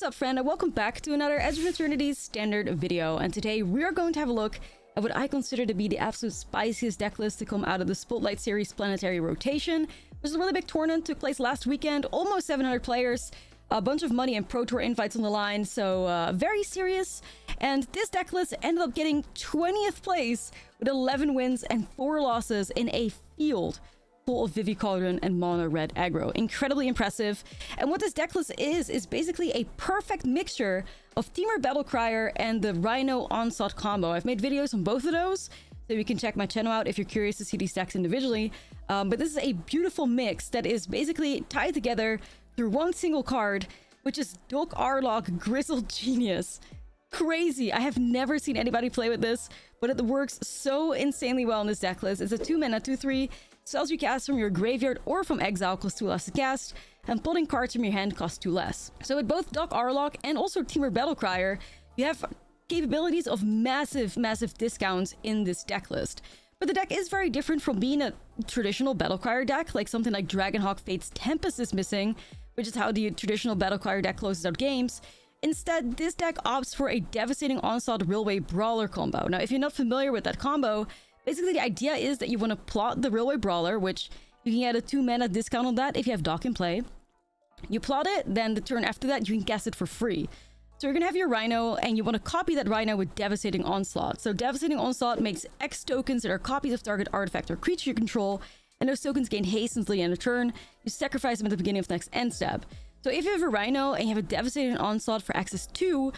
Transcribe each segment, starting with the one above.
What's up, friend, and welcome back to another Edge of Eternity's standard video. And today we are going to have a look at what I consider to be the absolute spiciest deck list to come out of the Spotlight Series Planetary Rotation, which is a really big tournament, took place last weekend, almost 700 players, a bunch of money and Pro Tour invites on the line, so very serious. And this deck list ended up getting 20th place with 11 wins and 4 losses in a field full of Vivi Cauldron and mono red aggro. Incredibly impressive. And what this deck list is basically a perfect mixture of Temur Battlecrier and the Rhino Onslaught combo. I've made videos on both of those, so you can check my channel out if you're curious to see these decks individually. But this is a beautiful mix that is basically tied together through one single card, which is Aurlock Grizzled Genius. Crazy. I have never seen anybody play with this, but it works so insanely well in this deck list. It's a 2-mana 2/3. Spells you cast from your graveyard or from exile cost 2 less to cast, and pulling cards from your hand costs 2 less. So with both Aurlock and also Temur Battlecrier, you have capabilities of massive discounts in this deck list. But the deck is very different from being a traditional Battlecrier deck, like something like Dragonhawk Fate's Tempest is missing, which is how the traditional Battlecrier deck closes out games. Instead, this deck opts for a devastating Onslaught Railway Brawler combo. Now, if you're not familiar with that combo, basically the idea is that you want to plot the Railway Brawler, which you can get a 2-mana discount on that if you have Dock in play. You plot it, then the turn after that you can cast it for free. So you're going to have your Rhino, and you want to copy that Rhino with Devastating Onslaught. So Devastating Onslaught makes X tokens that are copies of target artifact or creature you control, and those tokens gain haste until the end of turn. You sacrifice them at the beginning of the next end step. So if you have a Rhino and you have a Devastating Onslaught for access 2,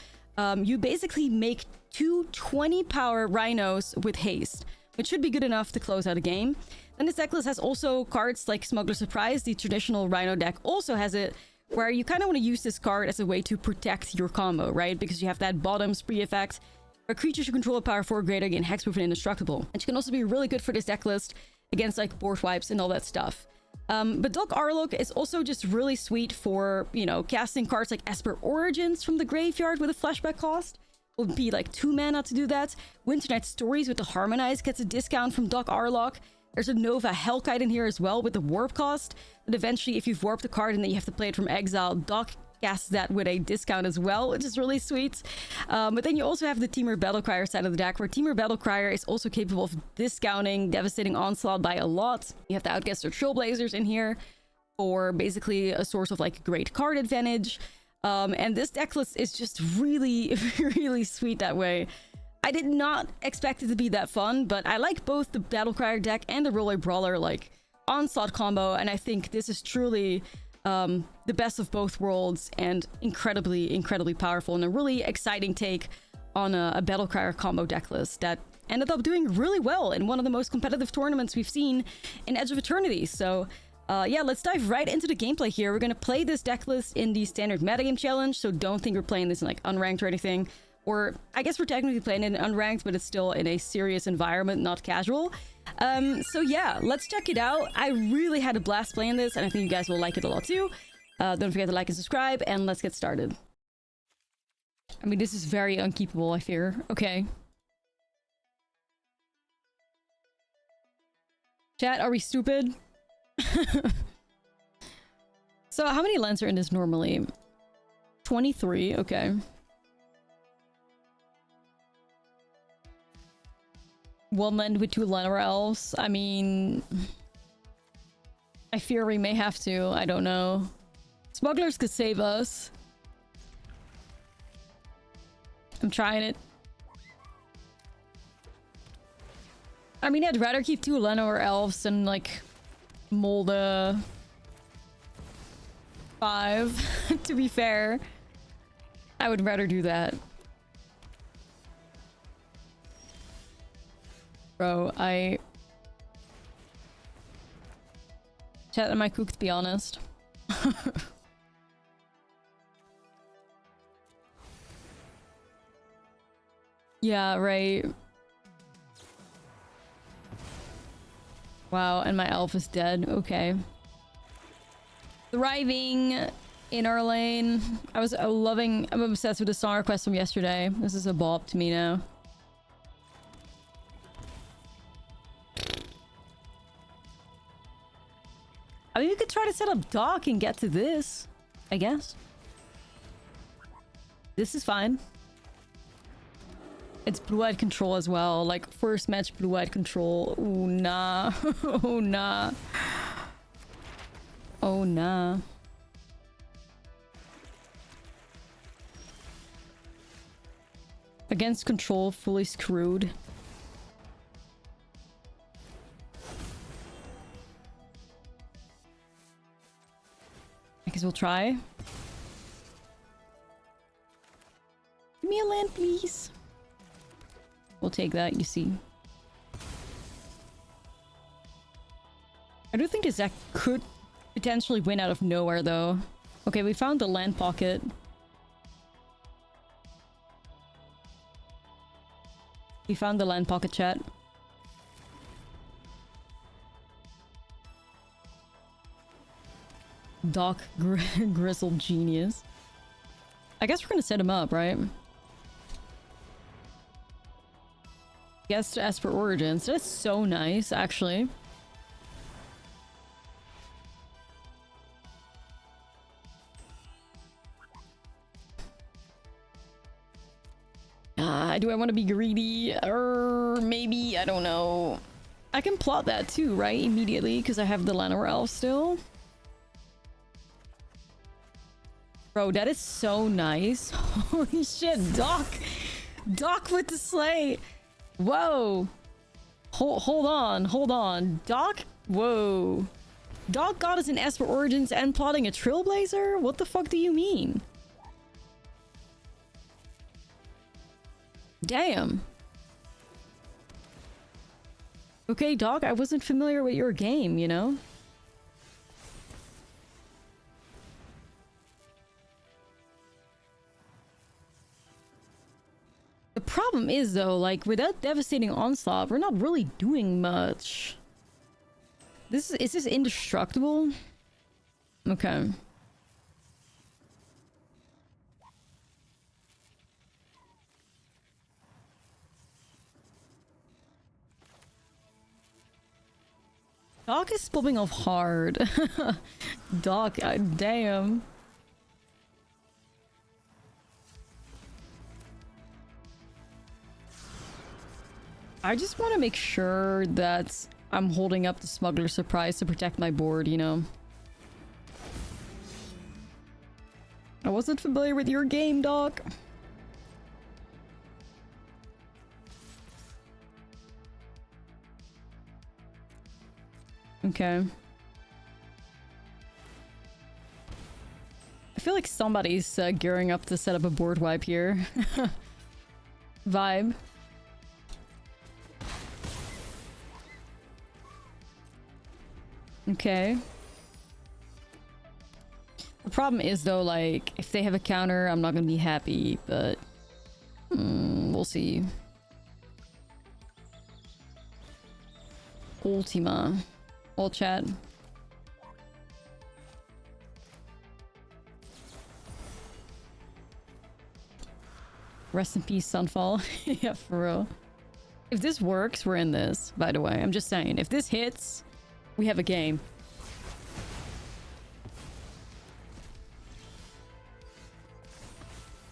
you basically make 2 20-power Rhinos with haste, which should be good enough to close out a game. Then this deck list has also cards like Smuggler's Surprise. The traditional Rhino deck also has it, where you kind of want to use this card as a way to protect your combo, right? Because you have that bottom spree effect, where creatures you control a power 4 greater gain hexproof and indestructible. And she can also be really good for this deck list against like board wipes and all that stuff. But Aurlock is also just really sweet for, you know, casting cards like Esper Origins from the graveyard with a flashback cost. Would be like 2 mana to do that. Winternight Stories with the Harmonize gets a discount from Aurlock. There's a Nova Hellkite in here as well with the warp cost. But eventually, if you've warped the card and then you have to play it from exile, Doc casts that with a discount as well, which is really sweet. But then you also have the Temur Battlecrier side of the deck, where Temur Battlecrier is also capable of discounting Devastating Onslaught by a lot. You have the Outcaster Trailblazers in here for basically a source of like great card advantage. And this deck list is just really, really sweet that way. I did not expect it to be that fun, but I like both the Battlecrier deck and the Railway Brawler like Onslaught combo, and I think this is truly the best of both worlds and incredibly powerful, and a really exciting take on a Battlecrier combo deck list that ended up doing really well in one of the most competitive tournaments we've seen in Edge of Eternity. So yeah, let's dive right into the gameplay here. We're going to play this deck list in the standard metagame challenge, so don't think we're playing this in like unranked or anything. Or I guess we're technically playing it in unranked, but it's still in a serious environment, not casual. So yeah, let's check it out. I really had a blast playing this, and I think you guys will like it a lot too. Don't forget to like and subscribe, and let's get started. I mean, this is very unkeepable, I fear. Okay. Chat, are we stupid? So how many lands are in this normally? 23, okay. One land with 2 Llanowar Elves. I mean, I fear we may have to. I don't know. Smugglers could save us. I'm trying it. I mean, I'd rather keep 2 Llanowar Elves than like mold a 5. To be fair, I would rather do that. Bro, Chat, am I cooked, to be honest? Yeah, right. Wow, and my elf is dead. Okay. Thriving in our lane. I'm obsessed with the song request from yesterday. This is a bop to me now. I mean, we could try to set up Dock and get to this, I guess. This is fine. It's blue-eyed control as well. Like, first match blue-eyed control. Ooh, nah. Oh, nah. Oh, nah. Against control, fully screwed. I guess we'll try. Give me a land, please. We'll take that, you see. I do think this deck could potentially win out of nowhere, though. Okay, we found the land pocket. We found the land pocket, chat. Doc Grizzled Genius. I guess we're gonna set him up, right? Guest as per origins. That's so nice, actually. Do I want to be greedy? Or maybe, I don't know. I can plot that too, right? Immediately, because I have the Llanowar Elf still. Bro, that is so nice. Holy shit, Doc! Doc with the sleigh! Whoa! Hold on. Doc? Whoa. Doc got us in Esper Origins and plotting a Trailblazer? What the fuck do you mean? Damn. Okay, Doc, I wasn't familiar with your game, you know? The problem is, though, like, without Devastating Onslaught, we're not really doing much. Is this indestructible? Okay. Doc is popping off hard. Doc, damn. I just want to make sure that I'm holding up the Smuggler Surprise to protect my board, you know? I wasn't familiar with your game, Doc. Okay. I feel like somebody's gearing up to set up a board wipe here. Vibe. Okay. The problem is, though, like, if they have a counter, I'm not gonna be happy, but... we'll see. Ultima. All chat. Rest in peace, Sunfall. Yeah, for real. If this works, we're in this, by the way. I'm just saying. If this hits, we have a game.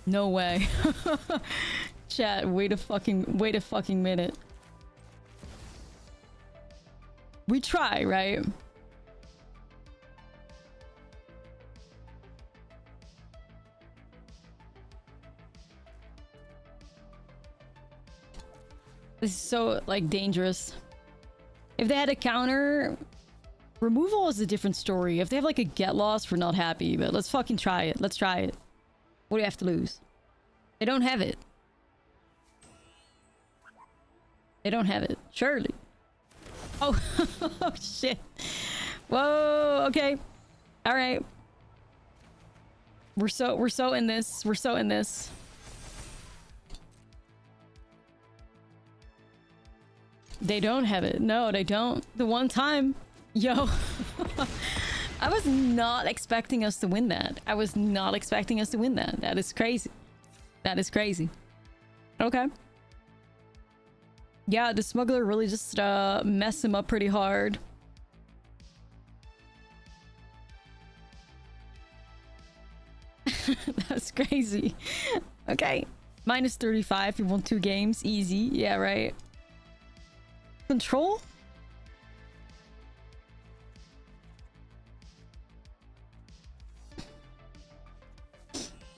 No way. Chat, wait a fucking minute. We try, right? This is so, like, dangerous. If they had a counter, removal is a different story. If they have, like, a get lost, we're not happy. But let's fucking try it. Let's try it. What do you have to lose? They don't have it. They don't have it. Surely. Oh, oh shit. Whoa, okay. All right. We're so in this. We're so in this. They don't have it. No, they don't. The one time. Yo. I was not expecting us to win that. I was not expecting us to win that. That is crazy. That is crazy. Okay. Yeah, the smuggler really just messed him up pretty hard. That's crazy. Okay. Minus 35, you won 2 games. Easy. Yeah, right. Control?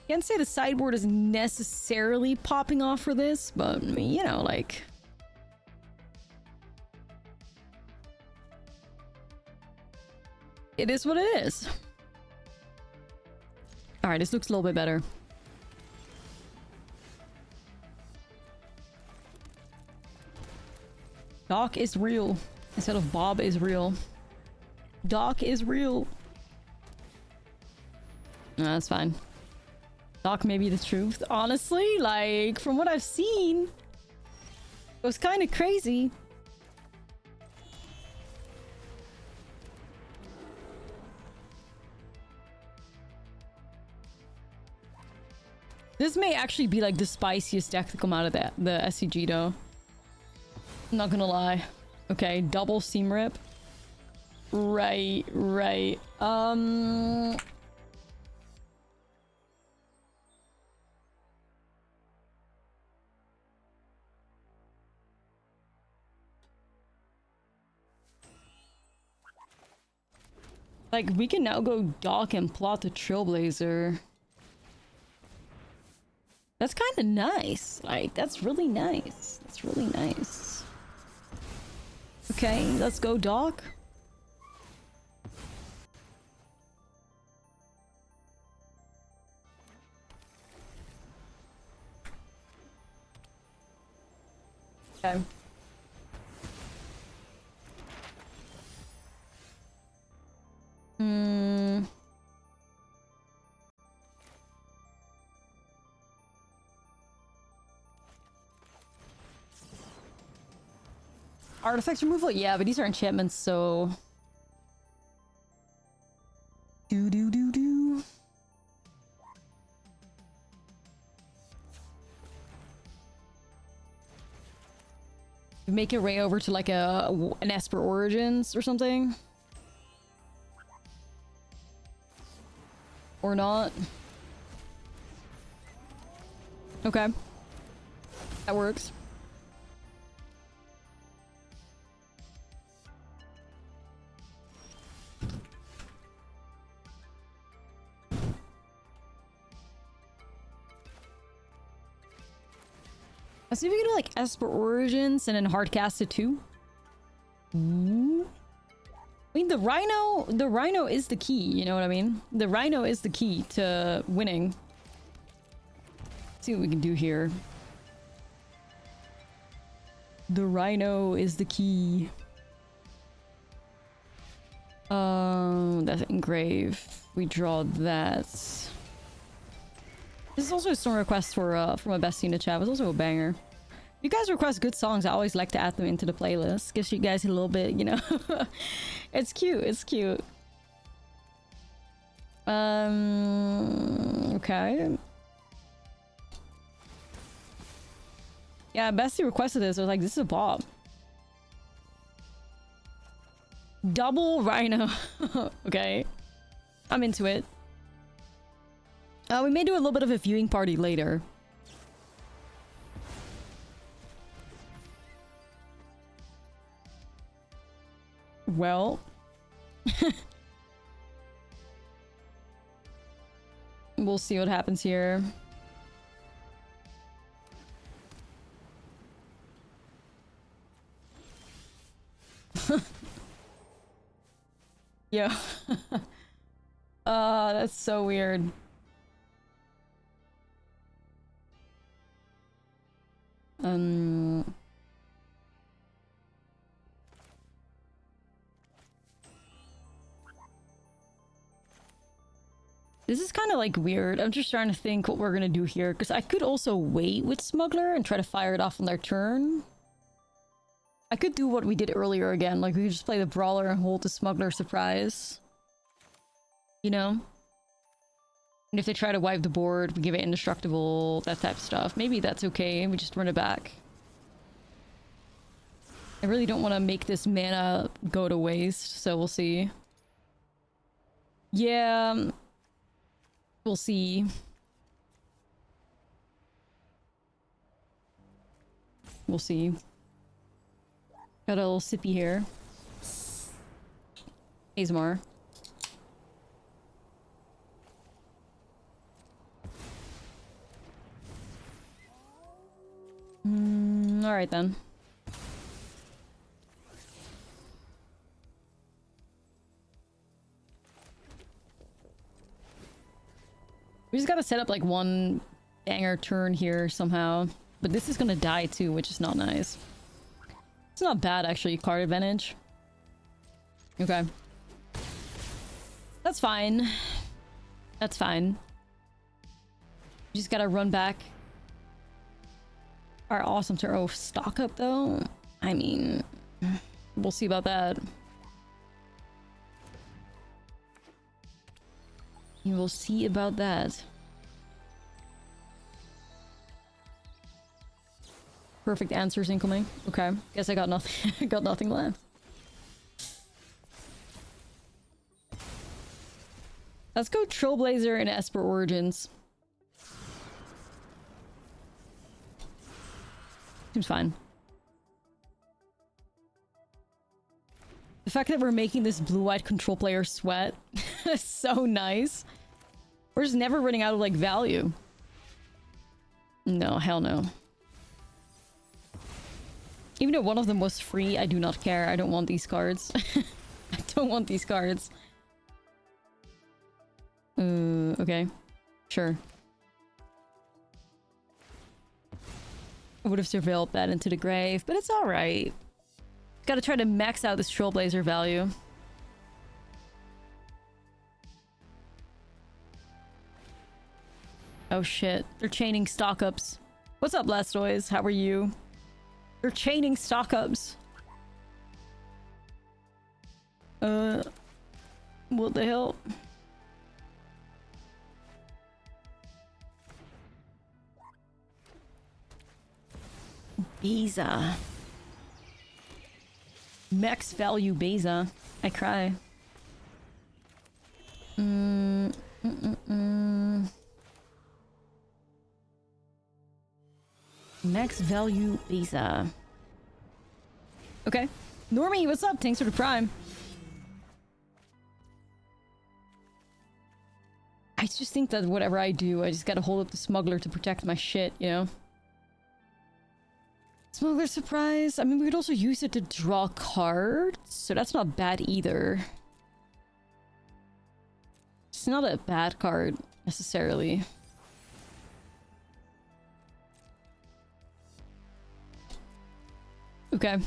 Can't say the sideboard is necessarily popping off for this, but, you know, like... It is what it is. Alright, this looks a little bit better. Doc is real. Instead of Bob is real. Doc is real. No, that's fine. Doc may be the truth. Honestly, like, from what I've seen, it was kind of crazy. This may actually be like the spiciest deck to come out of the SCG though. I'm not gonna lie. Okay, double seam rip. Right. Like, we can now go Dock and plot the Trailblazer. That's kind of nice. Like, that's really nice. That's really nice. Okay, let's go Dock. Okay. Artifacts removal? Yeah, but these are enchantments, so... Do. Make your way over to like an Esper Origins or something? Or not? Okay. That works. Let's see if we can do like Esper Origins and then hardcast it too. Ooh. I mean, the Rhino is the key, you know what I mean? The Rhino is the key to winning. Let's see what we can do here. The Rhino is the key. That's engrave. We draw that. This is also a song request for from a bestie in the chat. It's also a banger. If you guys request good songs, I always like to add them into the playlist. Gives you guys a little bit, you know. It's cute. It's cute. Okay. Yeah, bestie requested this. I was like, this is a bop. Double Rhino. Okay. I'm into it. We may do a little bit of a viewing party later. Well. We'll see what happens here. Yo. That's so weird. This is kind of like weird. I'm just trying to think what we're gonna do here, because I could also wait with Smuggler and try to fire it off on their turn. I could do what we did earlier again, like we could just play the Brawler and hold the Smuggler surprise. You know? And if they try to wipe the board, we give it indestructible, that type of stuff. Maybe that's okay, we just run it back. I really don't want to make this mana go to waste, so we'll see. Yeah, we'll see. We'll see. Got a little sippy here. ASMR. Alright then. We just gotta set up like one banger turn here somehow. But this is gonna die too, which is not nice. It's not bad actually, card advantage. Okay. That's fine. That's fine. We just gotta run back. Our awesome turn. Oh, stock up though? I mean, we'll see about that. You will see about that. Perfect answers incoming. Okay. Guess I got nothing. I got nothing left. Let's go Trailblazer and Esper Origins. Seems fine. The fact that we're making this blue-white control player sweat is so nice. We're just never running out of, like, value. No, hell no. Even though one of them was free, I do not care. I don't want these cards. I don't want these cards. Okay. Sure. I would have surveilled that into the grave, but it's alright. Gotta try to max out this Trailblazer value. Oh shit, they're chaining stock-ups. What's up, Blastoise? How are you? They're chaining stock-ups. What the hell? Beza. Max value Beza. I cry. Max value Beza. Okay. Normie, what's up? Thanks for the prime. I just think that whatever I do, I just gotta hold up the smuggler to protect my shit, you know? Smuggler surprise. I mean, we could also use it to draw cards, so that's not bad either. It's not a bad card, necessarily. Okay.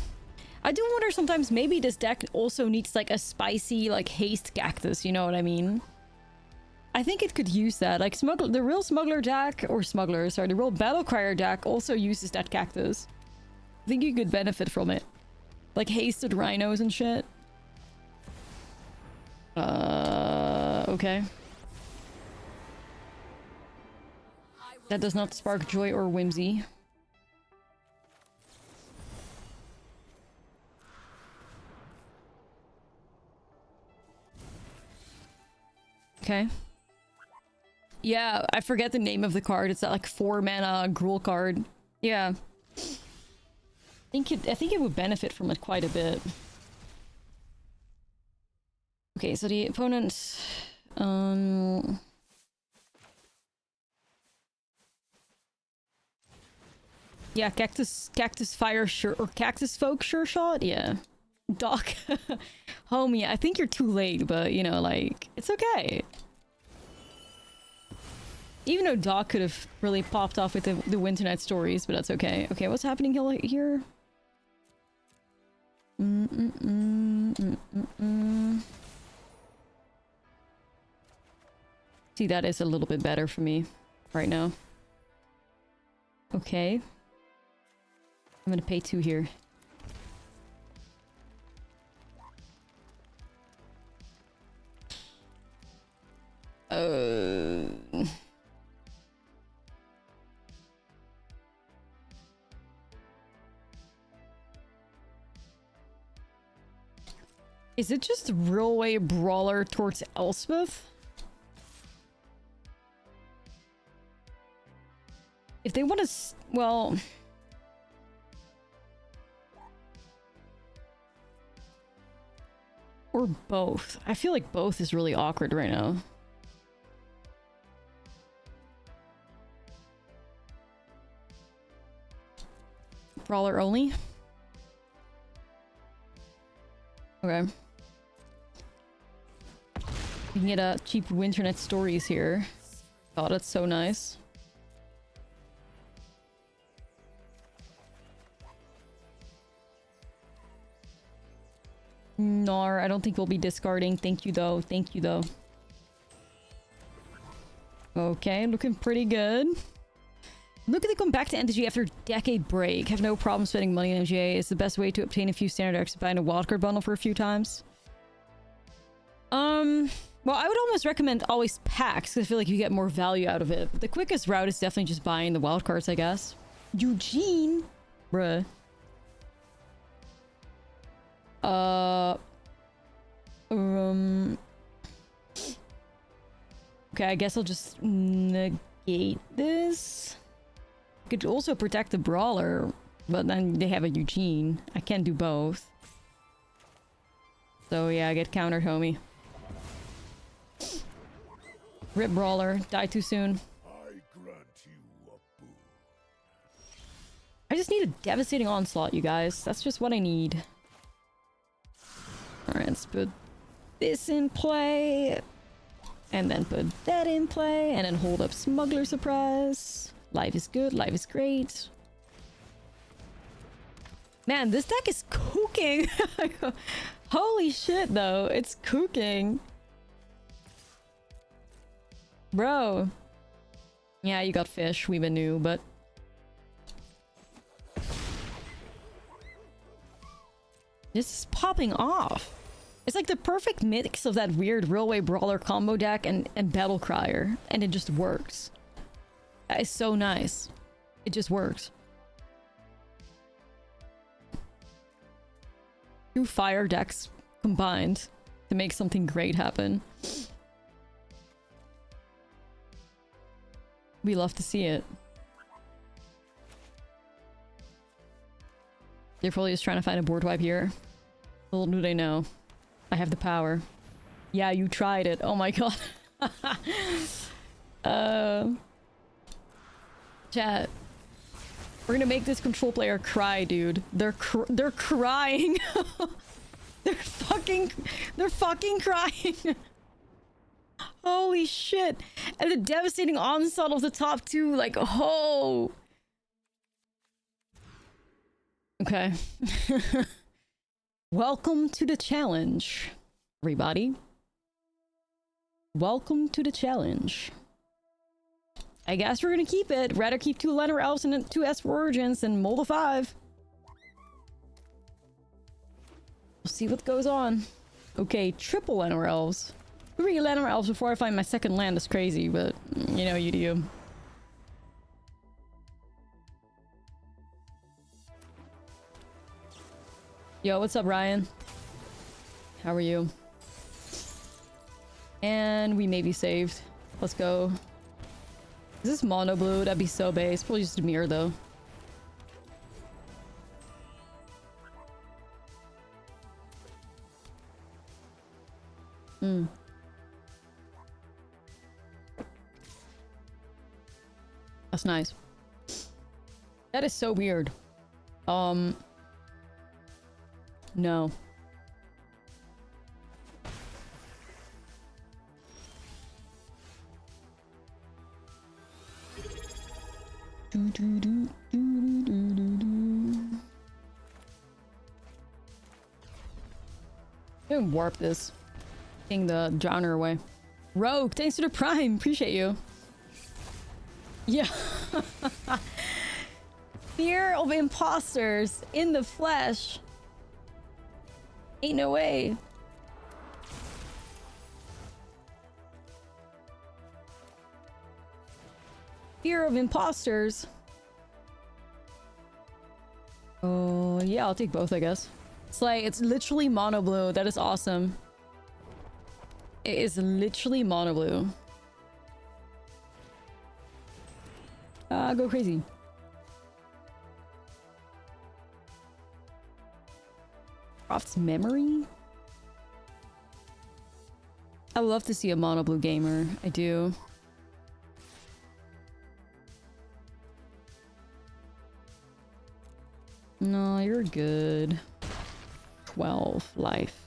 I do wonder sometimes maybe this deck also needs like a spicy, like haste cactus, you know what I mean? I think it could use that. Like the real smuggler deck, or smuggler, sorry, the real battle crier deck also uses that cactus. I think you could benefit from it. Like hasted rhinos and shit. Okay. That does not spark joy or whimsy. Okay. Yeah, I forget the name of the card. It's that like 4 mana Gruul card. Yeah. I think it would benefit from it quite a bit. Okay, so the opponent yeah, cactus fire sure, or cactus folk sure shot, yeah. Doc. Homie, I think you're too late, but you know, like, it's okay. Even though Doc could have really popped off with the Winter Night stories, but that's okay. Okay, what's happening here? See, that is a little bit better for me right now. Okay. I'm gonna pay 2 here. Is it just Railway Brawler towards Elspeth? If they want to... well... Or both. I feel like both is really awkward right now. Brawler only? Okay. We can get a cheap Winternet stories here. Oh, that's so nice. Nar, I don't think we'll be discarding. Thank you though. Thank you though. Okay, looking pretty good. Looking to come back to MTG after a decade break. Have no problem spending money on MTGA. It's the best way to obtain a few standard decks by buying a wildcard bundle for a few times. Well, I would almost recommend always packs, because I feel like you get more value out of it. But the quickest route is definitely just buying the wildcards, I guess. Eugene? Bruh. Okay, I guess I'll just negate this. Could also protect the brawler, but then they have a Eugene. I can't do both. So yeah, I get countered, homie. Rip brawler, die too soon. I just need a devastating onslaught, you guys. That's just what I need. Alright, let's put this in play. And then put that in play. And then hold up Smuggler Surprise. Life is good, life is great. Man, this deck is cooking. Holy shit, though. It's cooking. Bro. Yeah, you got fish. We been new, but... this is popping off. It's like the perfect mix of that weird Railway Brawler combo deck and Battle Crier. And it just works. That is so nice. It just works. Two fire decks combined to make something great happen. We love to see it. They're probably just trying to find a board wipe here. Little do they know. I have the power. Yeah, you tried it. Oh my god. Chat. We're gonna make this control player cry, dude. They're crying. They're fucking crying. Holy shit. And the devastating onslaught of the top two, like, oh. Okay. Welcome to the challenge, everybody. Welcome to the challenge. I guess we're gonna keep it. Rather keep 2 Llanowar Elves and 2 Esper Origins and mold a 5. We'll see what goes on. Okay, triple Llanowar Elves. 3 Llanowar Elves before I find my second land is crazy, but you know, you do you. Yo, what's up, Ryan? How are you? And we may be saved. Let's go. Is this mono blue? That'd be so base. Probably just a mirror, though. Hmm. That's nice. That is so weird. No. Don't warp this. Taking the Drowner away. Rogue, thanks for the prime. Appreciate you. Yeah. Fear of imposters in the flesh. Ain't no way. Fear of imposters. Oh, yeah, I'll take both, I guess. It's like, it's literally mono blue. That is awesome. It is literally mono blue. Go crazy. Croft's memory? I would love to see a mono blue gamer. I do. No, you're good. 12 life.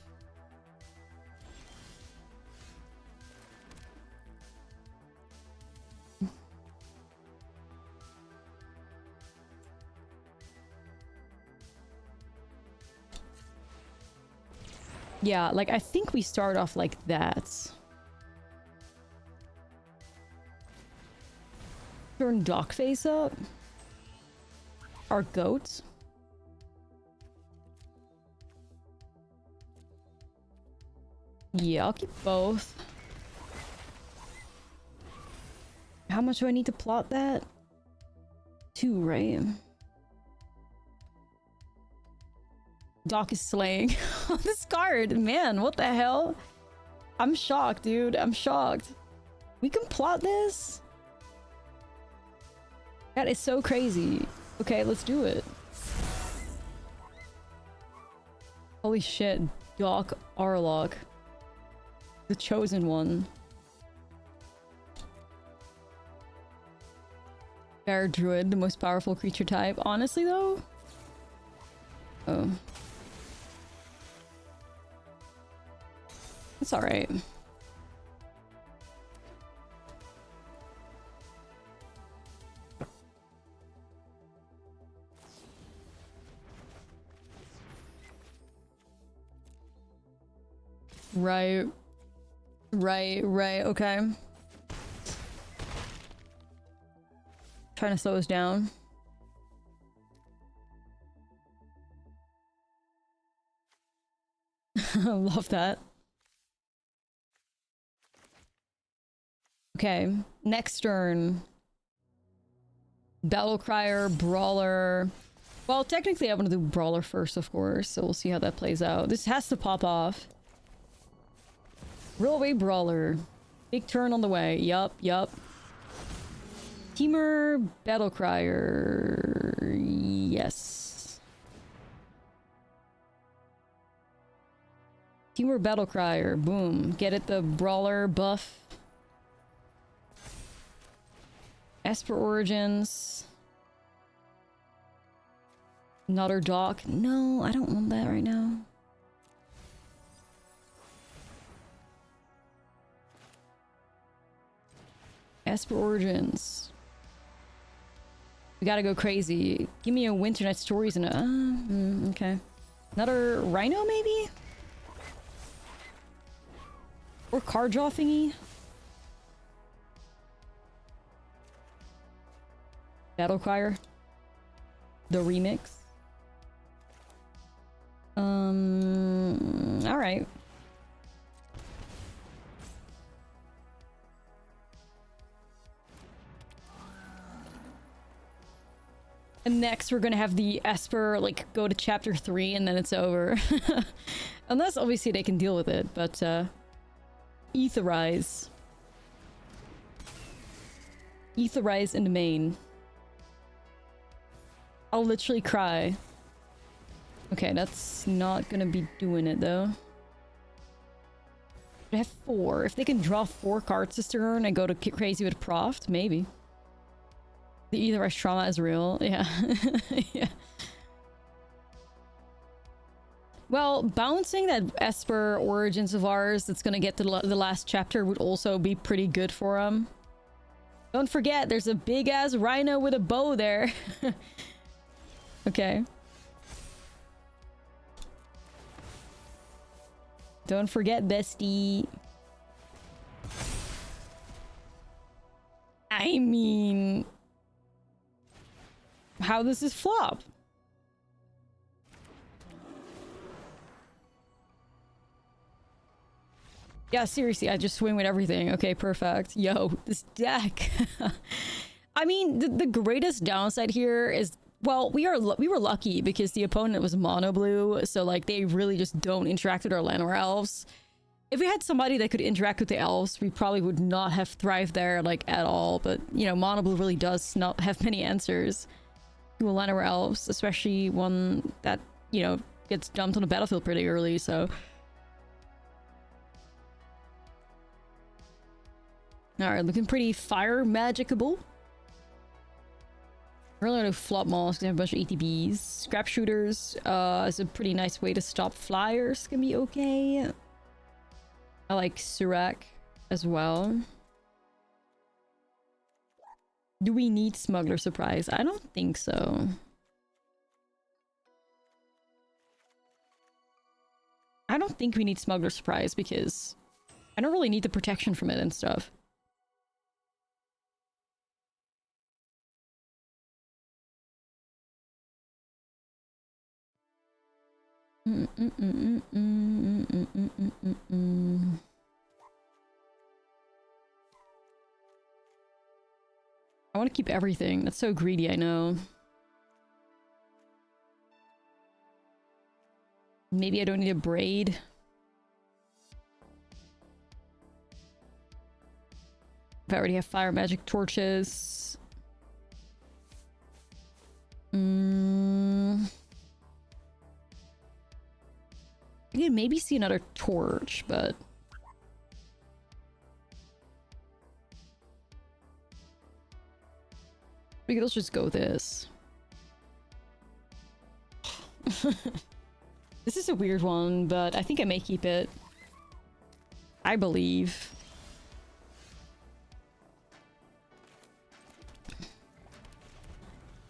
Yeah, like, I think we start off like that. Turn dock face up. Our goat. Yeah, I'll keep both. How much do I need to plot that? 2, right? Doc is slaying this card. Man, what the hell? I'm shocked, dude. I'm shocked. We can plot this? That is so crazy. Okay, let's do it. Holy shit. Doc Aurlock. The chosen one. Bear Druid, the most powerful creature type. Honestly, though? Oh. It's alright. Right. Right, okay. Trying to slow us down. Love that. Okay, next turn. Battle Crier, Brawler. Well, technically I want to do Brawler first, of course, so we'll see how that plays out. This has to pop off. Railway Brawler. Big turn on the way. Yup. Temur, Battle Crier. Yes. Temur, Battle Crier. Boom. Get it, the Brawler buff. Esper Origins. Another dock. No, I don't want that right now. Esper Origins. We gotta go crazy. Give me a Winter Night Stories and a... okay. Another Rhino, maybe? Or card draw thingy? Battle Crier. The remix. Alright. And next we're gonna have the Esper, like, go to chapter 3 and then it's over. Unless, obviously, they can deal with it, but, Etherize. Etherize in the main. I'll literally cry. Okay, that's not gonna be doing it, though. I have 4. If they can draw 4 cards this turn and go to crazy with Proft, maybe. The Etherize trauma is real. Yeah. Yeah. Well, bouncing that Esper Origins of ours that's gonna get to the last chapter would also be pretty good for him. Don't forget, there's a big-ass rhino with a bow there. Okay. Don't forget, bestie. I mean... how does this flop? Yeah, seriously, I just swing with everything. Okay, perfect. Yo, this deck. I mean, the greatest downside here is, well, we were lucky because the opponent was mono blue, so like they really just don't interact with our land or elves. If we had somebody that could interact with the elves, we probably would not have thrived there like at all. But you know, mono blue really does not have many answers to a land or elves, especially one that, you know, gets dumped on the battlefield pretty early. So Alright, looking pretty fire magicable. Really to flop mosques, have a bunch of ETBs. Scrap shooters is a pretty nice way to stop flyers, can be okay. I like Surak as well. Do we need Smuggler Surprise? I don't think so. I don't think we need Smuggler Surprise because I don't really need the protection from it and stuff. I want to keep everything. That's so greedy, I know. Maybe I don't need a braid. If I already have fire magic torches. I could maybe see another torch, but... let's just go with this. This is a weird one, but I think I may keep it. I believe.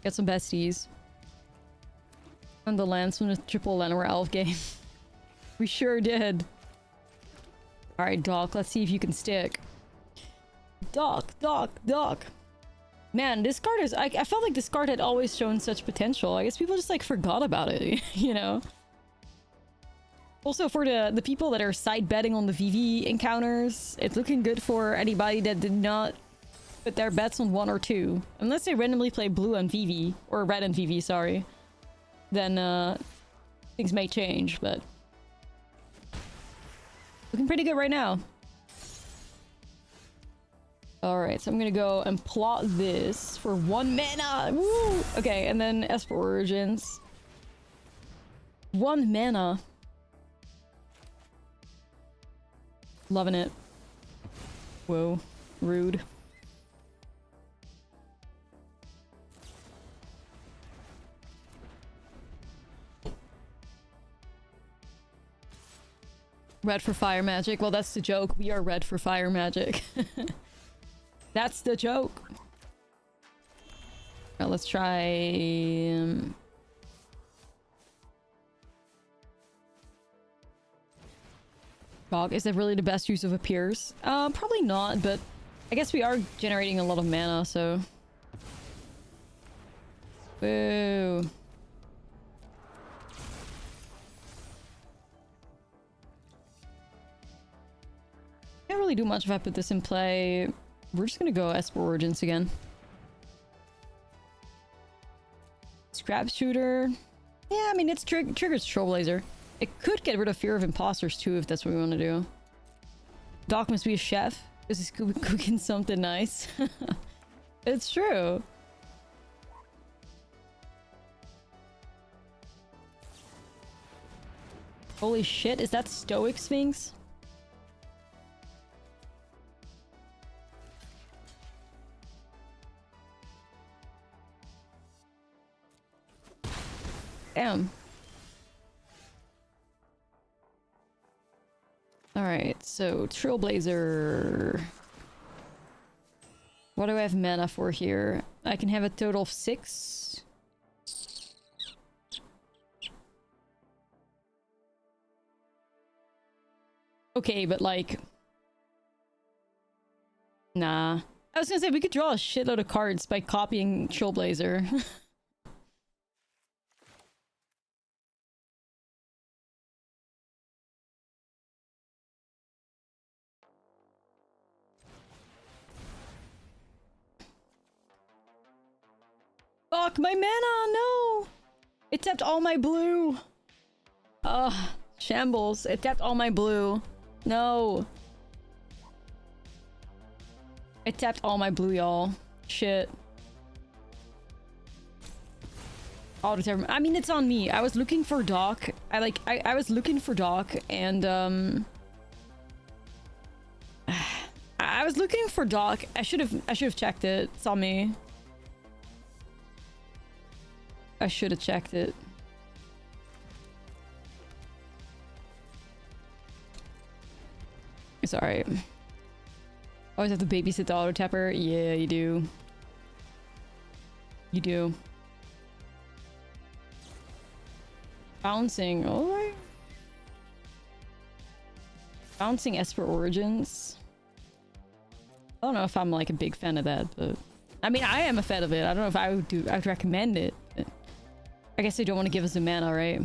Get some besties. On the lands from the triple Llanowar Elf game. We sure did. Alright, Doc, let's see if you can stick. Doc. Man, this card is... I felt like this card had always shown such potential. I guess people just, like, forgot about it, you know? Also, for the people that are side betting on the VV encounters, it's looking good for anybody that did not put their bets on 1 or 2. Unless they randomly play blue and VV, or red and VV, sorry. Then, things may change, but... looking pretty good right now. Alright, so I'm gonna go and plot this for 1 mana! Woo! Okay, and then Esper Origins. 1 mana. Loving it. Whoa. Rude. Red for fire magic. Well, that's the joke. We are red for fire magic. That's the joke. Now let's try... Dog, is that really the best use of appears? Probably not, but I guess we are generating a lot of mana, so... Boo. Can't really do much if I put this in play. We're just gonna go Esper Origins again. Scrap Shooter. Yeah, I mean, it's triggers Trailblazer. It could get rid of Fear of Imposters too, if that's what we want to do. Doc must be a chef. Because he's cooking something nice. It's true. Holy shit, is that Stoic Sphinx? Damn. Alright, so Trailblazer. What do I have mana for here? I can have a total of 6. Okay, but like... Nah. I was gonna say, we could draw a shitload of cards by copying Trailblazer. Fuck, my mana! No! It tapped all my blue! Ugh, shambles. It tapped all my blue. No! It tapped all my blue, y'all. Shit. I mean, it's on me. I was looking for Doc. I was looking for Doc, and, I was looking for Doc. I should have checked it. It's on me. I should have checked it. It's alright. Always have to babysit the auto tapper. Yeah, you do. You do. Bouncing. Alright. Bouncing Esper Origins. I don't know if I'm like a big fan of that, but I mean I am a fan of it. I don't know if I'd recommend it. I guess they don't want to give us a mana, right?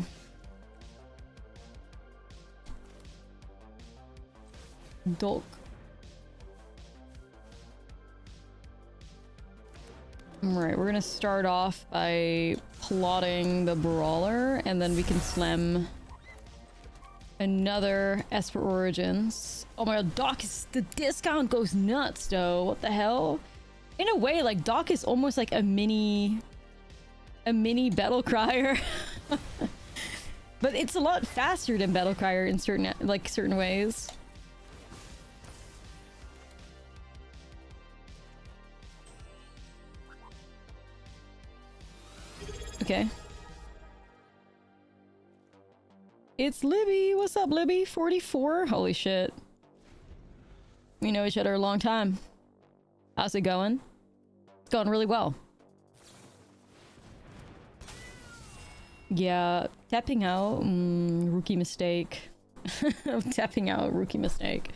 Dolk. Alright, we're gonna start off by plotting the Brawler, and then we can slam another Esper Origins. Oh my god, Doc is... the discount goes nuts, though. What the hell? In a way, like, Doc is almost like a mini Battle Crier. But it's a lot faster than Battle Crier in certain ways. Okay. It's Libby. What's up, Libby? 44? Holy shit. We know each other a long time. How's it going? It's going really well. Yeah, tapping out, rookie mistake. Tapping out, rookie mistake.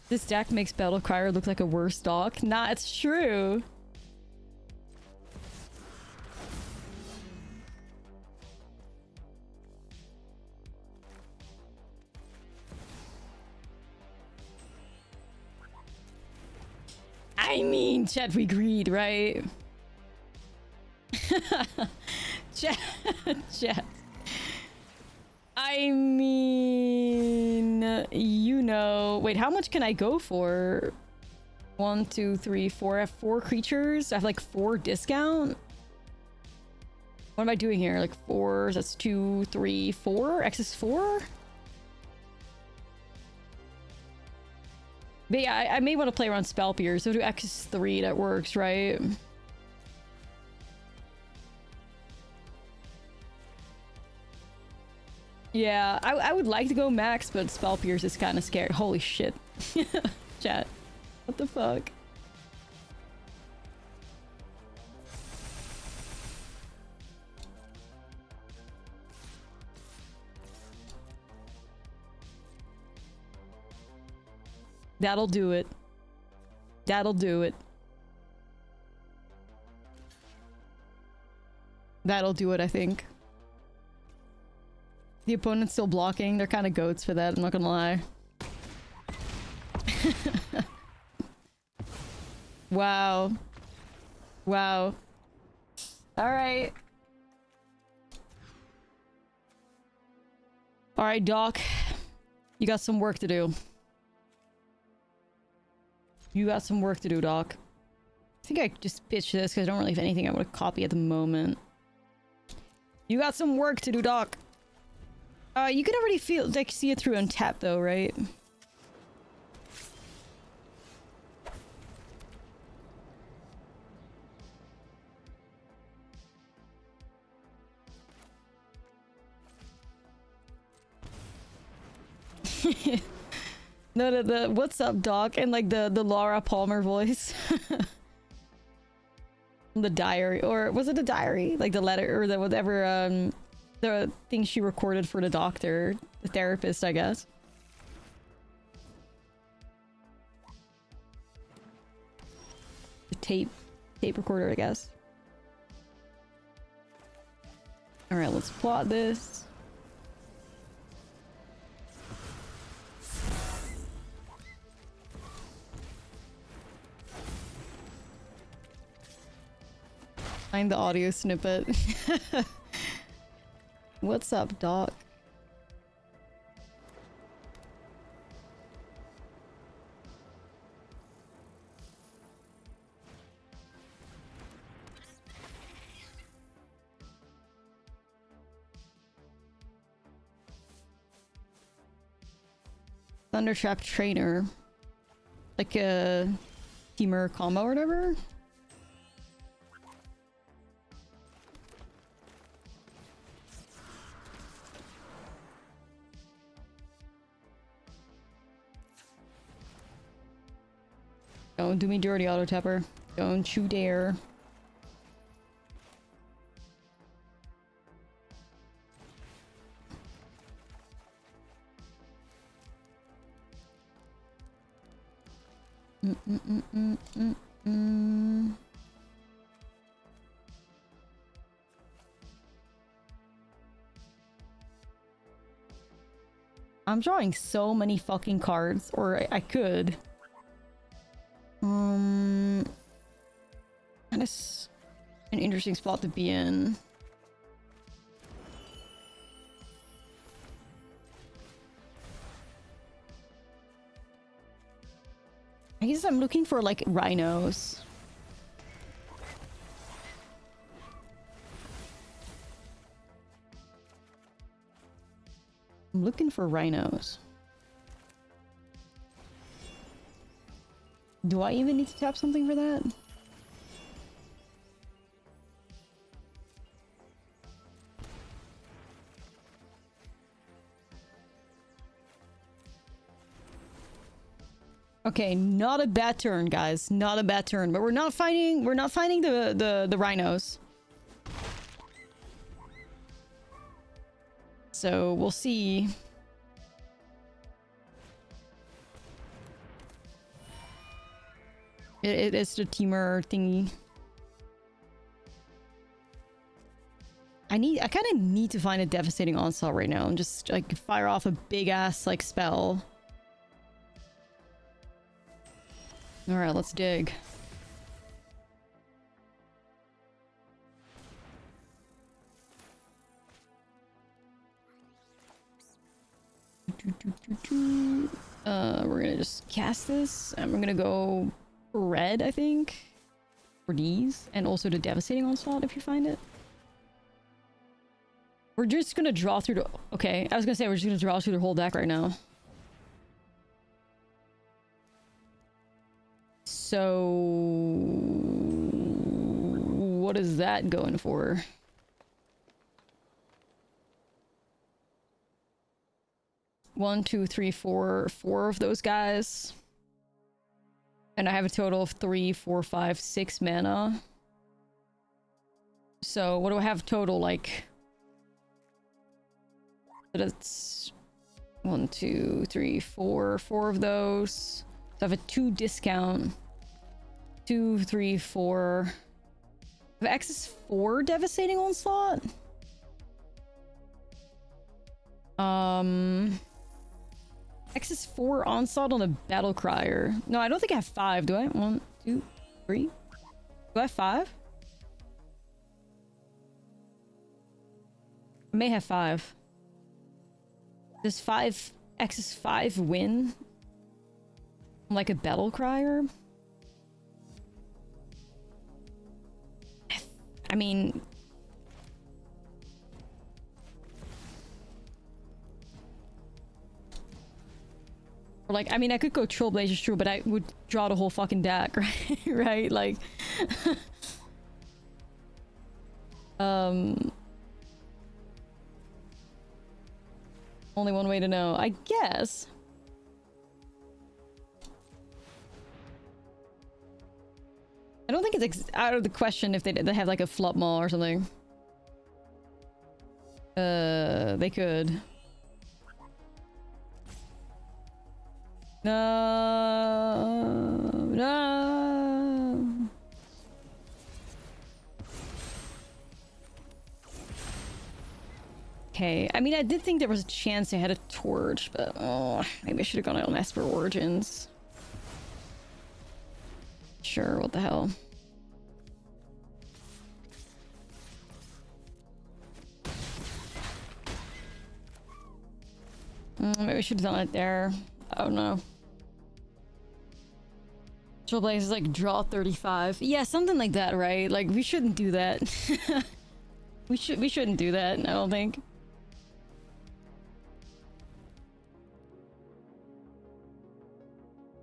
This deck makes Battle Crier look like a worse Doc. Nah, it's true. I mean, chat, we agreed, right? Chat. I mean, you know... Wait, how much can I go for? 1, 2, 3, 4. I have 4 creatures. I have like 4 discount. What am I doing here? Like 4. That's 2, 3, 4. X is 4? But yeah, I may want to play around Spell Pierce. So do X is 3. That works, right? Yeah, I would like to go max, but Spell Pierce is kind of scary. Holy shit. Chat. What the fuck? That'll do it. That'll do it. That'll do it, I think. The opponent's still blocking. They're kind of goats for that, I'm not gonna lie. Wow. Wow. Alright. Alright, Doc. You got some work to do. You got some work to do, Doc. I think I just pitched this because I don't really have anything I want to copy at the moment. You got some work to do, Doc. You can already see it through on tap though, right? No, the what's up, Doc, and like the Laura Palmer voice. The diary, or was it a diary? Like the letter or the whatever the thing she recorded for the doctor, the therapist, I guess. The tape recorder, I guess. All right, let's plot this. Find the audio snippet. What's up, Doc? Thundertrap Trainer. Like a Temur combo or whatever. Don't do me dirty, Auto Tapper. Don't you dare. I'm drawing so many fucking cards, or I could. That is an interesting spot to be in. I guess I'm looking for like rhinos. I'm looking for rhinos. Do I even need to tap something for that? Okay, not a bad turn, guys. Not a bad turn, but we're not finding the rhinos. So we'll see. It is the Temur thingy. I kind of need to find a devastating onslaught right now and just like fire off a big ass like spell. All right, let's dig. We're gonna just cast this, and we're gonna go red, I think, for these, and also the devastating onslaught if you find it. We're just gonna draw through the... Okay, I was gonna say we're just gonna draw through the whole deck right now. So... what is that going for? One, two, three, four of those guys. And I have a total of 3, 4, 5, 6 mana. So what do I have total? Like... that's 1, 2, 3, 4 of those. So I have a 2 discount. 2, 3, 4. I have access 4 devastating onslaught. Access 4 onslaught on a battle crier. No, I don't think I have 5. Do I? 1, 2, 3. Do I have 5? I may have 5. Does 5 access 5 win? Like a battle crier? I mean... or like, I mean, I could go Trailblazer's true, but I would draw the whole fucking deck, right? Right? Like... only one way to know, I guess. I don't think it's out of the question if they have like a flop maul or something. They could. No, no. Okay, I mean, I did think there was a chance they had a torch, but oh, maybe I should have gone out on Esper Origins. Sure, what the hell. Maybe we should have done it there. I don't know. Trailblaze is like draw 35. Yeah, something like that, right? Like, we shouldn't do that. we shouldn't do that, I don't think.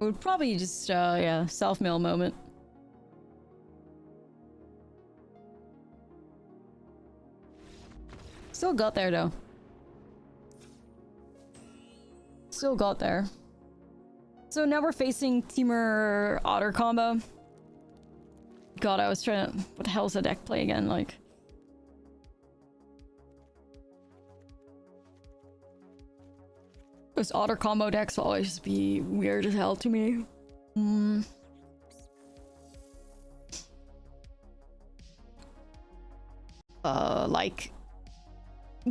I would probably just, yeah, self-mail moment. Still got there, though. Still got there. So now we're facing Temur Otter combo. God, I was trying to... What the hell is that deck play again? Like... Those Otter combo decks will always just be weird as hell to me. Like...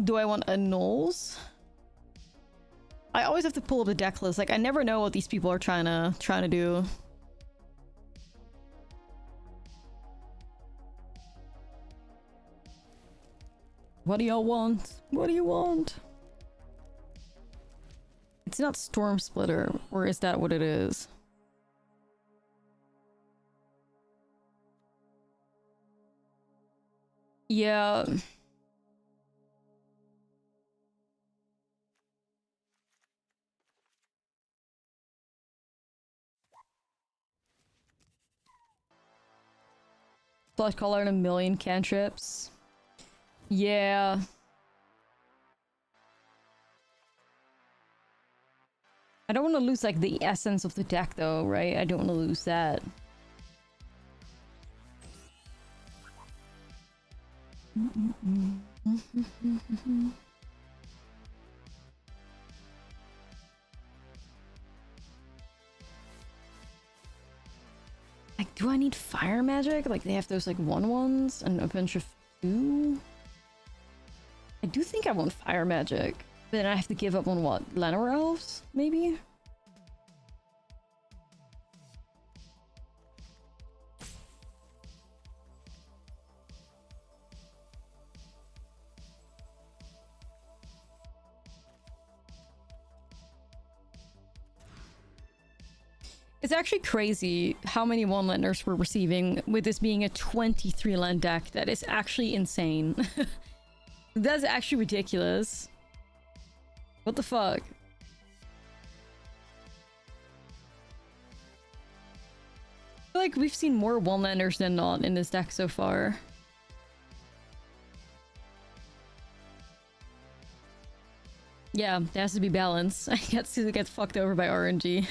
Do I want annuls? I always have to pull up the deck list. Like, I never know what these people are trying to do. What do y'all want? What do you want? It's not Storm Splitter, or is that what it is? Yeah. Flash Collar and a million cantrips. Yeah. I don't want to lose, like, the essence of the deck, though, right? I don't want to lose that. Like, do I need fire magic? Like, they have those, like, 1/1s and a bunch of 2? I do think I want fire magic. But then I have to give up on what? Llanowar Elves? Maybe? It's actually crazy how many one-landers we're receiving with this being a 23 land deck. That is actually insane. That's actually ridiculous. What the fuck? I feel like we've seen more one-landers than not in this deck so far. Yeah, there has to be balance. I get to get fucked over by RNG.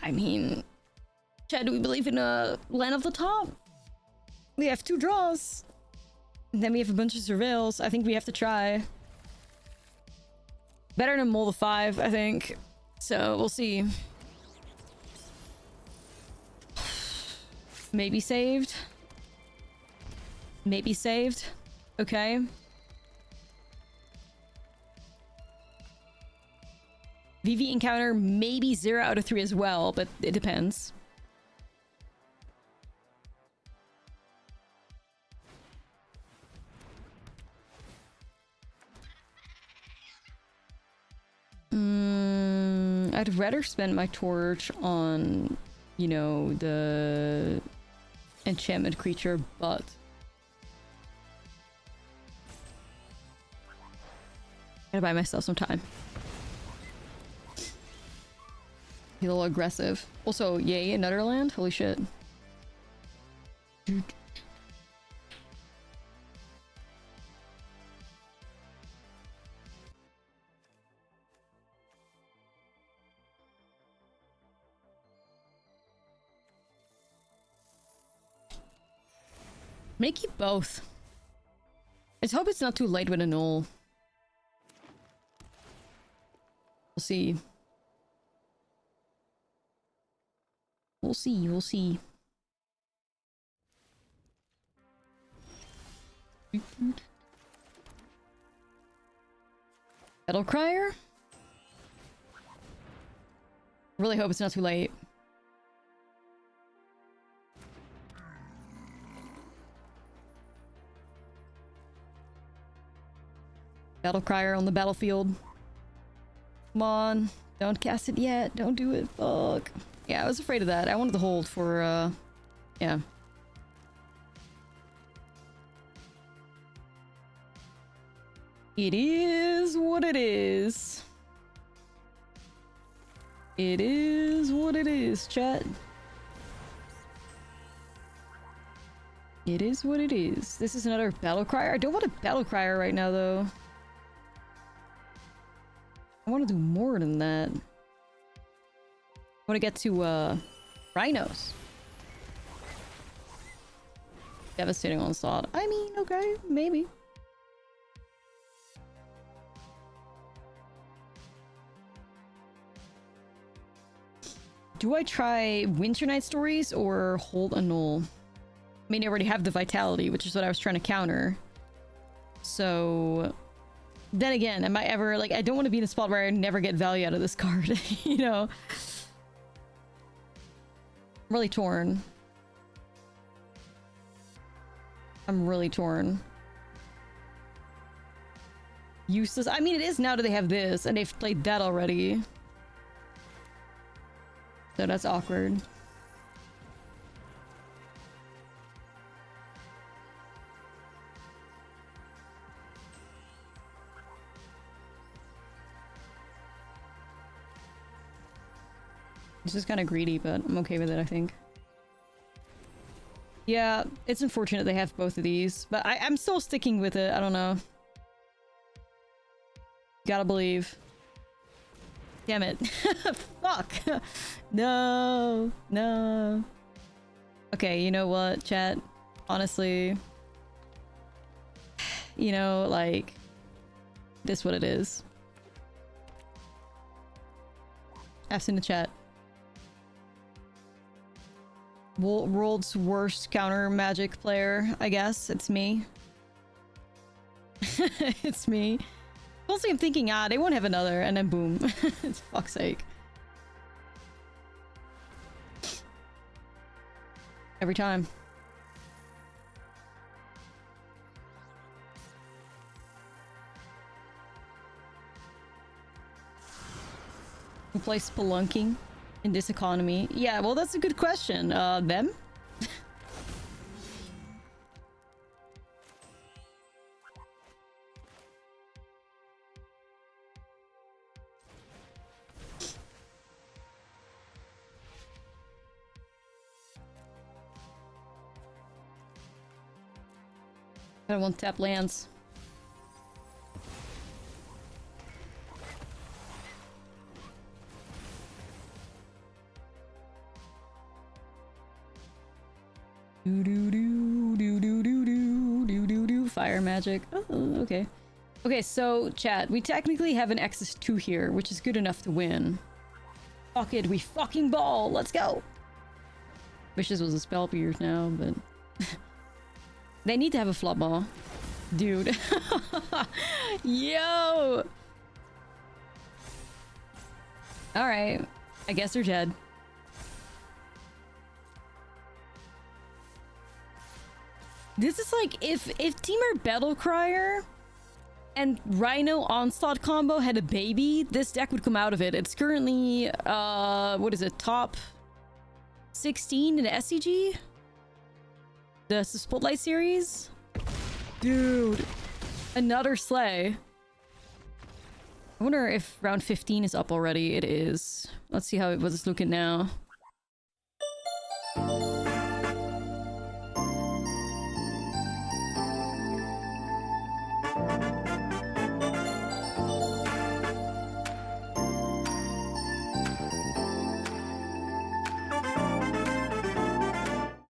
I mean, Chad, do we believe in a land of the top? We have 2 draws. And then we have a bunch of surveils. I think we have to try. Better than Mold of 5, I think. So, we'll see. Maybe saved. Maybe saved. Okay. VV encounter, maybe 0 out of 3 as well, but it depends. I'd rather spend my torch on, you know, the enchantment creature, but gotta buy myself some time. A little aggressive. Also, yay, another land? Holy shit. May keep both. Let's hope it's not too late with a null. We'll see. We'll see, we'll see. Battle Crier? Really hope it's not too late. Battle Crier on the battlefield. Come on. Don't cast it yet. Don't do it. Fuck. Yeah, I was afraid of that. I wanted to hold for, yeah. It is what it is. It is what it is, chat. It is what it is. This is another battle crier. I don't want a battle crier right now, though. I want to do more than that. I want to get to, rhinos. Devastating onslaught. I mean, okay, maybe. Do I try Winter Night Stories or Hold a Null? I mean, I already have the Vitality, which is what I was trying to counter. So... Then again, am I ever... Like, I don't want to be in a spot where I never get value out of this card, you know? I'm really torn. I'm really torn. Useless. I mean, it is now that they have this, and they've played that already. So that's awkward. This is kind of greedy, but I'm okay with it, I think. Yeah, it's unfortunate they have both of these, but I'm still sticking with it. I don't know. Gotta believe. Damn it. Fuck. No. No. Okay, you know what, chat? Honestly. You know, like... This what it is. F's in the chat. World's worst counter magic player, I guess. It's me. It's me. Mostly I'm thinking, they won't have another, and then boom. It's fuck's sake. Every time. Who plays spelunking in this economy? Yeah, well, that's a good question. Them? I don't want tap lands. Do do do do do do do do do do. Fire magic. Oh, okay. Okay, so chat, we technically have an X's 2 here, which is good enough to win. Fuck it, we fucking ball. Let's go. Wish this was a spell period now, but they need to have a flop ball, dude. Yo. All right, I guess they're dead. This is like if Temur Battle Crier and Rhino Onslaught combo had a baby, this deck would come out of it. It's currently what is it, top 16 in the SCG? The Spotlight series? Dude, another sleigh. I wonder if round 15 is up already. It is. Let's see how it was looking now.